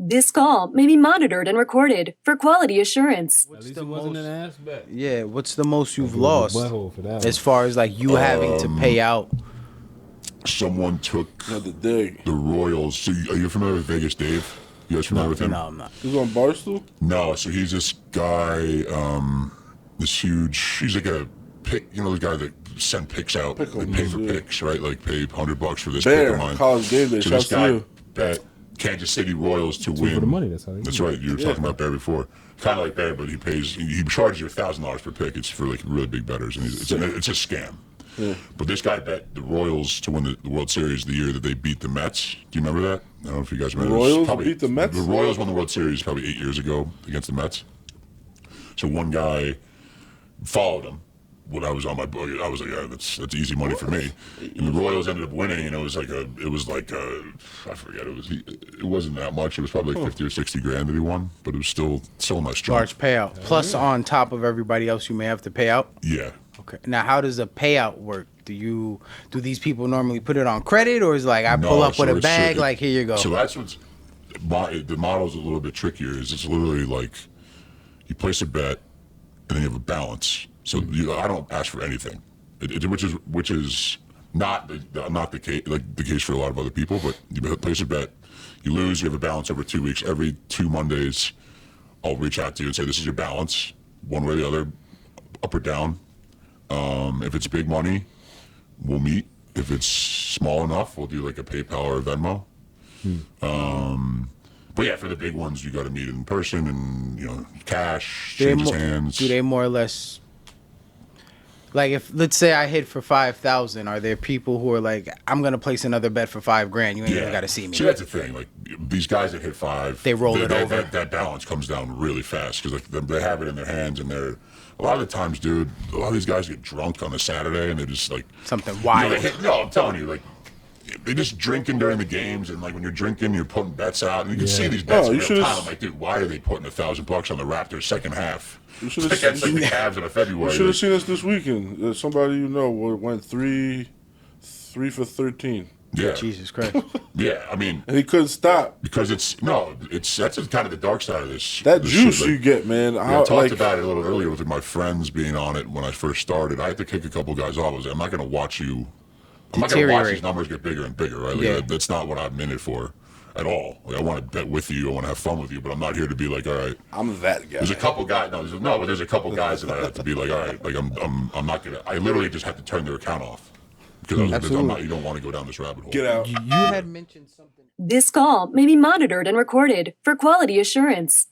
This call may be monitored and recorded for quality assurance. At least it wasn't an ass bet. Yeah, what's the most you've It was a lost butthole for that as one. far as like you having to pay out? Someone took The day. the Royals. So are you familiar with Vegas Dave? You guys familiar with him? No, I'm not. He's on Barstool? No, so he's this guy, this huge, he's like a pick, you know, the guy that send picks out, they pay for picks, right? Like pay $100 for this pick Bear, of mine. college game day, So this shouts to guy you. bet Kansas City Royals to win. For the money, that's how they That's do it. right. You were talking about Bear before. Kind of like Bear, but he pays. He charges you $1,000 per pick. It's for like really big bettors, and it's a scam. Yeah. But this guy bet the Royals to win the World Series the year that they beat the Mets. Do you remember that? I don't know if you guys remember. The It was Royals probably- beat the Mets? The Royals won the World Series probably 8 years ago against the Mets. So one guy followed him. When I was on my book, I was like, yeah, that's easy money for me. And the Royals ended up winning, and it was like I forget, it wasn't that much. It was probably like 50 or 60 grand that he won, but it was still a nice chunk. Large payout. Plus on top of everybody else you may have to pay out. Yeah. Okay. Now how does a payout work? Do these people normally put it on credit, or is it like I pull up with a bag, like here you go? So that's what's the model's a little bit trickier. Is it's literally like you place a bet and then you have a balance. So I don't ask for anything, which is not the case, like the case for a lot of other people. But you place a bet, you lose, you have a balance over 2 weeks. Every 2 Mondays, I'll reach out to you and say this is your balance, one way or the other, up or down. If it's big money, we'll meet. If it's small enough, we'll do like a PayPal or a Venmo. But yeah, for the big ones, you got to meet in person and cash, change hands. Do they more or less? Like if let's say I hit for 5,000, are there people who are like, I'm gonna place another bet for $5,000? You ain't even gotta see me. See, that's the thing. Like these guys that hit 5, They roll it over. That balance comes down really fast because like they have it in their hands, and they're a lot of the times, dude. A lot of these guys get drunk on a Saturday, and they're just like Something wild. No, I'm telling you, like they just drinking during the games, and like when you're drinking, you're putting bets out, and you can see these bets in real time. I'm like, dude, why are they putting $1,000 on the Raptors second half? You should have Against like the Cavs in a February. You should have seen us this weekend. Somebody you know went 3 for 13. Yeah, Jesus Christ. yeah. I mean, And he couldn't stop. because that's kind of the dark side of this. That this juice shit, like, you get, man. I talked about it a little earlier with my friends being on it when I first started. I had to kick a couple guys off. I was like, I'm not going to watch you. I'm not going to watch these numbers get bigger and bigger, right? Like, Yeah. That's not what I'm in it for at all. Like, I want to bet with you. I want to have fun with you, but I'm not here to be like, all right. I'm that guy. There's a couple guys. But there's a couple guys that I have to be like, all right. Like, I'm not going to. I literally just have to turn their account off because you don't want to go down this rabbit hole. Get out. You had mentioned something. This call may be monitored and recorded for quality assurance.